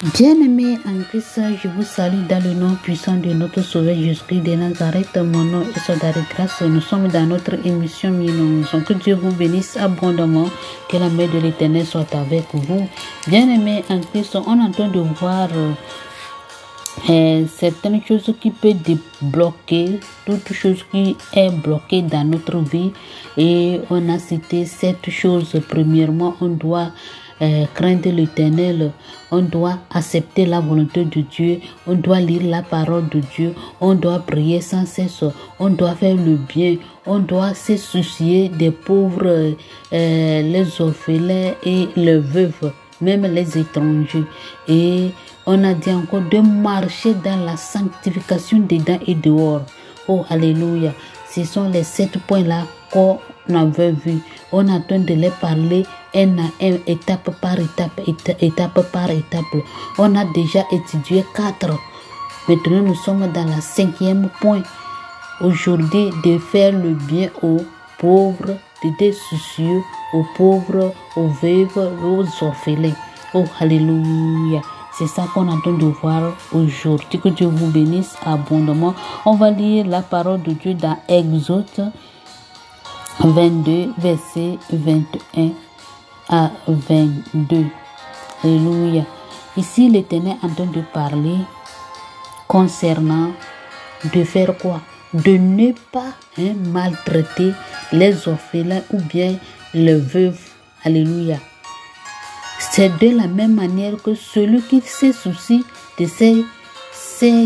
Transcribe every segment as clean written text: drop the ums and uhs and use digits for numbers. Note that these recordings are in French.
Bien-aimés en Christ, je vous salue dans le nom puissant de notre Sauveur Jésus-Christ de Nazareth. Mon nom est Soldat de Grâce. Nous sommes dans notre émission Minons. Que Dieu vous bénisse abondamment. Que la main de l'Éternel soit avec vous. Bien-aimés en Christ, on est en train de voir certaines choses qui peuvent débloquer, toute chose qui est bloquée dans notre vie. Et on a cité 7 choses. Premièrement, on doit craindre l'Éternel, on doit accepter la volonté de Dieu, on doit lire la parole de Dieu, on doit prier sans cesse, on doit faire le bien, on doit se soucier des pauvres, les orphelins et les veuves, même les étrangers. Et on a dit encore de marcher dans la sanctification dedans et dehors. Oh, alléluia. Ce sont les 7 points-là qu'on avait vus. On a train de les parler un à un, étape par étape, étape par étape. On a déjà étudié 4. Maintenant, nous sommes dans la 5e point. Aujourd'hui, de faire le bien aux pauvres, d'être soucieux aux pauvres, aux veuves, aux orphelins. Oh, alléluia. C'est ça qu'on a train de voir aujourd'hui. Que Dieu vous bénisse abondamment. On va lire la parole de Dieu dans Exode 22, verset 21 à 22. Alléluia. Ici, l'Éternel est en train de parler concernant de faire quoi? De ne pas maltraiter les orphelins ou bien les veuves. Alléluia. C'est de la même manière que celui qui se soucie de ces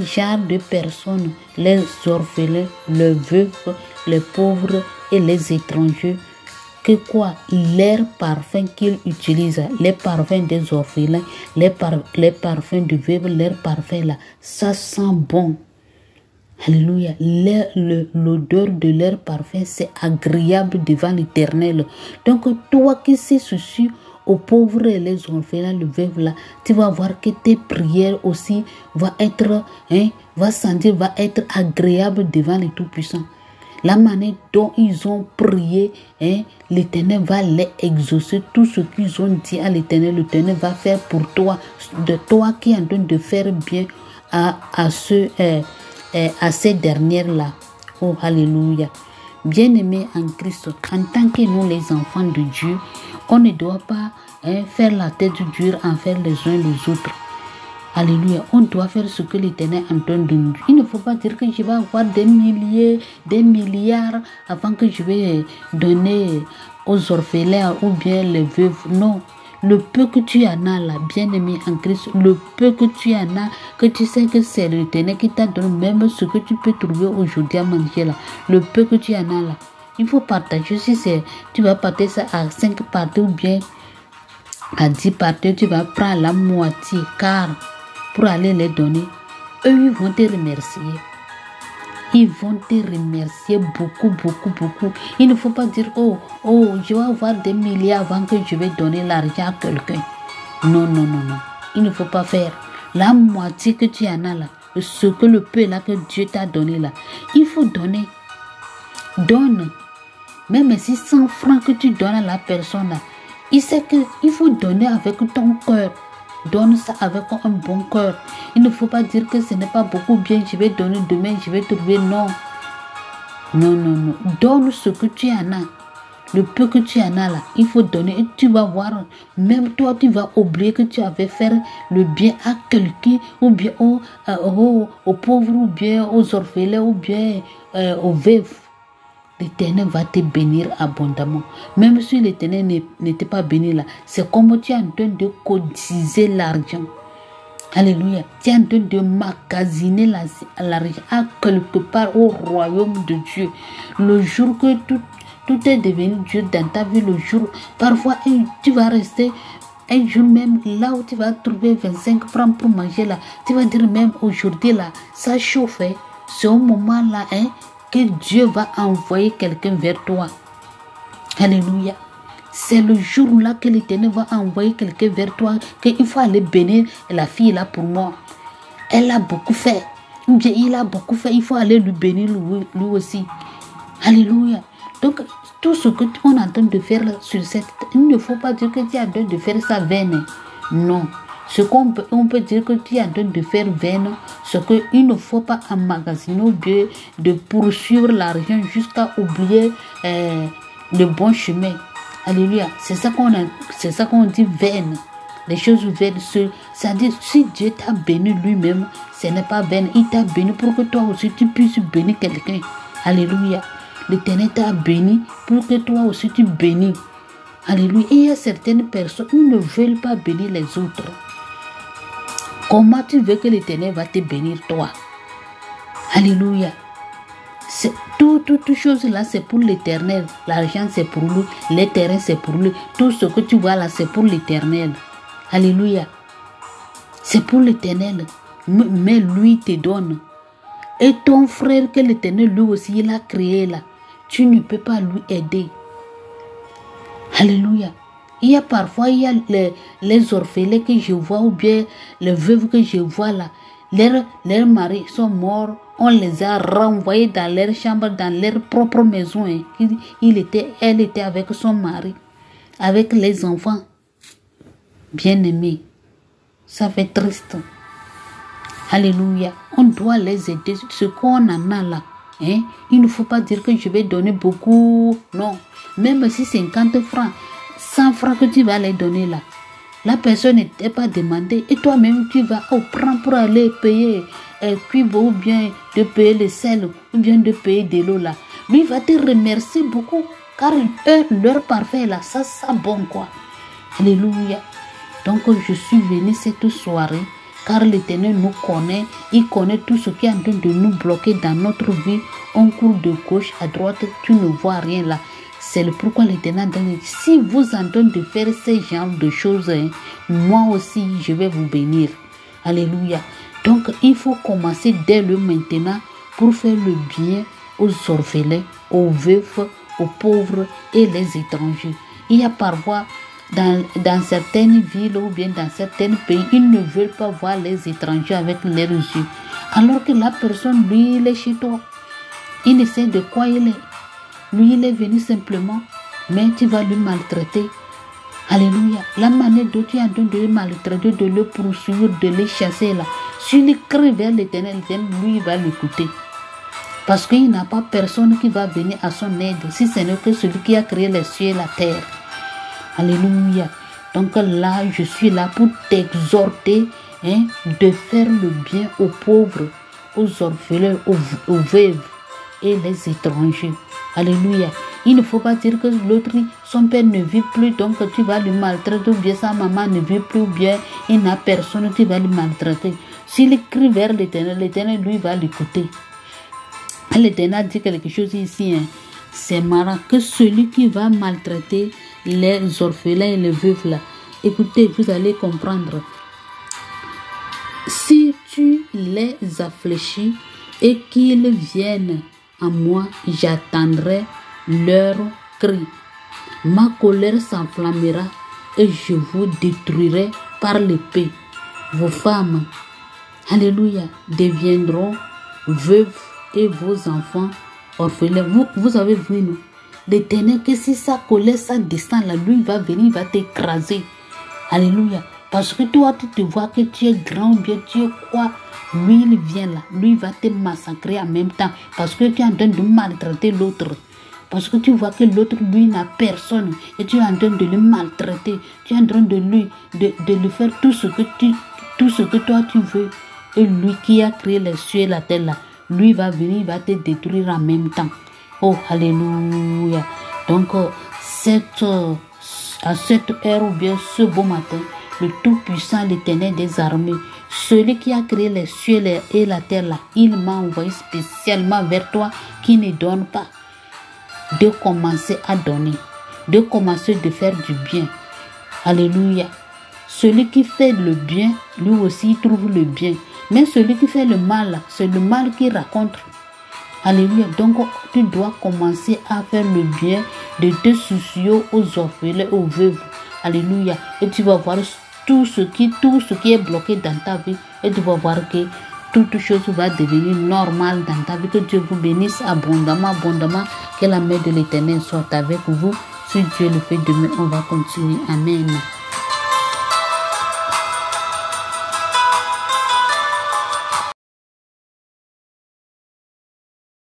genres de personnes, les orphelins, les veuves, les pauvres et les étrangers, que quoi? L'air parfum qu'ils utilisent, les parfums des orphelins, les parfums de veuves, l'air parfum là, ça sent bon. Alléluia. L'odeur de leur parfum, c'est agréable devant l'Éternel. Donc, toi qui se soucies aux pauvres et les orphelins, le veuve là, tu vas voir que tes prières aussi va être agréable devant le Tout-Puissant. La manière dont ils ont prié, l'Éternel va les exaucer. Tout ce qu'ils ont dit à l'Éternel, l'Éternel va faire pour toi. De toi qui est en train de faire bien à ces dernières-là. Oh, alléluia. Bien-aimés en Christ, en tant que nous les enfants de Dieu, on ne doit pas faire la tête dure envers les uns les autres. Alléluia. On doit faire ce que l'Éternel est en train de nous dire. Il ne faut pas dire que je vais avoir des milliers, des milliards avant que je vais donner aux orphelins ou bien les veuves. Non. Le peu que tu en as là, bien-aimé en Christ, le peu que tu en as, que tu sais que c'est l'Éternel qui t'a donné, même ce que tu peux trouver aujourd'hui à manger là, le peu que tu en as là, il faut partager. Si tu vas partager ça à 5 parties ou bien à 10 parties, tu vas prendre la moitié, car pour aller les donner, eux ils vont te remercier. Ils vont te remercier beaucoup, beaucoup, beaucoup. Il ne faut pas dire, oh, je vais avoir des milliards avant que je vais donner l'argent à quelqu'un. Non, non, non, non. Il ne faut pas faire. La moitié que tu en as là, ce que le peu là que Dieu t'a donné là, il faut donner. Donne. Même si 100 francs que tu donnes à la personne là, il sait qu'il faut donner avec ton cœur. Donne ça avec un bon cœur. Il ne faut pas dire que ce n'est pas beaucoup bien, je vais donner demain, je vais trouver. Non. Non, non, non. Donne ce que tu en as. Le peu que tu en as là, il faut donner. Et tu vas voir, même toi, tu vas oublier que tu avais fait le bien à quelqu'un, ou bien aux pauvres, ou bien aux orphelins, ou bien aux veuves. L'Éternel va te bénir abondamment. Même si l'Éternel n'était pas béni là, c'est comme tu es en train de cotiser l'argent. Alléluia. Tu es en train de magasiner l'argent à quelque part au royaume de Dieu. Le jour que tout est devenu Dieu dans ta vie, le jour, parfois tu vas rester un jour même là où tu vas trouver 25 francs pour manger là. Tu vas dire même aujourd'hui là, ça chauffe. C'est au moment là, que Dieu va envoyer quelqu'un vers toi. Alléluia. C'est le jour-là que l'Éternel va envoyer quelqu'un vers toi, qu'il faut aller bénir la fille là pour moi. Elle a beaucoup fait. Ou bien il a beaucoup fait, il faut aller lui bénir lui aussi. Alléluia. Donc, tout ce que on est en train de faire sur cette... Il ne faut pas dire que tu es en train de faire ça vaine. Non. Ce qu'on peut, on peut dire que tu es en train de faire vaine, c'est qu'il ne faut pas emmagasiner ou bien de poursuivre l'argent jusqu'à oublier le bon chemin. Alléluia. C'est ça qu'on dit vaine. Les choses vaines, c'est-à-dire si Dieu t'a béni lui-même, ce n'est pas vaine. Il t'a béni pour que toi aussi tu puisses bénir quelqu'un. Alléluia. L'Éternel t'a béni pour que toi aussi tu bénis. Alléluia. Et il y a certaines personnes qui ne veulent pas bénir les autres. Comment tu veux que l'Éternel va te bénir toi? Alléluia. Toutes choses là, c'est pour l'Éternel. L'argent, c'est pour lui. Les terrains, c'est pour lui. Tout ce que tu vois là, c'est pour l'Éternel. Alléluia. C'est pour l'Éternel. Mais lui te donne. Et ton frère que l'Éternel lui aussi, il a créé là. Tu ne peux pas lui aider. Alléluia. Il y a parfois, il y a les orphelins que je vois ou bien les veuves que je vois là. Leurs maris sont morts. On les a renvoyés dans leur chambre, dans leur propre maison. Hein. Elle était avec son mari, avec les enfants. Bien-aimés. Ça fait triste. Alléluia. On doit les aider. Ce qu'on en a là. Hein? Il ne faut pas dire que je vais donner beaucoup. Non. Même si 50 francs, 100 francs que tu vas les donner là. La personne n'était pas demandée. Et toi-même, tu vas prendre pour aller payer cuivre ou bien de payer le sel ou bien de payer de l'eau là. Lui va te remercier beaucoup. Car leur parfait là, ça bon quoi. Alléluia. Donc je suis venu cette soirée. Car l'Éternel nous connaît, il connaît tout ce qui est en train de nous bloquer dans notre vie. On court de gauche à droite, tu ne vois rien là. C'est le pourquoi l'Éternel dit, si vous êtes en train de faire ce genre de choses, hein, moi aussi je vais vous bénir. Alléluia. Donc il faut commencer dès le maintenant pour faire le bien aux orphelins, aux veufs, aux pauvres et les étrangers. Il y a parfois dans certaines villes ou bien dans certains pays, ils ne veulent pas voir les étrangers avec leurs yeux. Alors que la personne, lui, il est chez toi. Il ne sait de quoi il est. Lui, il est venu simplement, mais tu vas le maltraiter. Alléluia. La manière dont tu es en train de le maltraiter, de le poursuivre, de le chasser là. Si il crie vers l'Éternel, lui, il va l'écouter. Parce qu'il n'a pas personne qui va venir à son aide, si ce n'est que celui qui a créé les cieux et la terre. Alléluia. Donc là, je suis là pour t'exhorter de faire le bien aux pauvres, aux orphelins, aux veuves et les étrangers. Alléluia. Il ne faut pas dire que l'autre, son père ne vit plus, donc tu vas le maltraiter, ou bien sa maman ne vit plus, ou bien il n'a personne, tu vas le maltraiter. S'il crie vers l'Éternel, l'Éternel, lui, va l'écouter. L'Éternel dit quelque chose ici. Hein. C'est marrant que celui qui va maltraiter les orphelins et les veuves là, écoutez, vous allez comprendre. Si tu les affléchis et qu'ils viennent à moi, j'attendrai leur cri. Ma colère s'enflammera et je vous détruirai par l'épée. Vos femmes, alléluia, deviendront veuves et vos enfants orphelins. Vous avez vu, non? L'Éternel, que si sa colère, ça descend là, lui va venir, il va t'écraser. Alléluia. Parce que toi, tu te vois que tu es grand ou bien tu es quoi. Lui, il vient là. Lui, il va te massacrer en même temps. Parce que tu es en train de maltraiter l'autre. Parce que tu vois que l'autre, lui, n'a personne. Et tu es en train de le maltraiter. Tu es en train de lui faire tout ce que toi tu veux. Et lui qui a créé les cieux et la terre là, lui va venir, il va te détruire en même temps. Oh, alléluia. Donc, à cette heure ou bien ce beau matin, le Tout-Puissant, l'Éternel des armées, celui qui a créé les cieux et la terre là, il m'a envoyé spécialement vers toi qui ne donne pas, de commencer à donner, de commencer de faire du bien. Alléluia. Celui qui fait le bien, lui aussi trouve le bien. Mais celui qui fait le mal, c'est le mal qui raconte. Alléluia. Donc, tu dois commencer à faire le bien, de te soucier aux orphelins, aux veuves. Alléluia. Et tu vas voir tout ce qui est bloqué dans ta vie. Et tu vas voir que toute chose va devenir normale dans ta vie. Que Dieu vous bénisse abondamment, abondamment. Que la main de l'Éternel soit avec vous. Si Dieu le fait demain, on va continuer. Amen.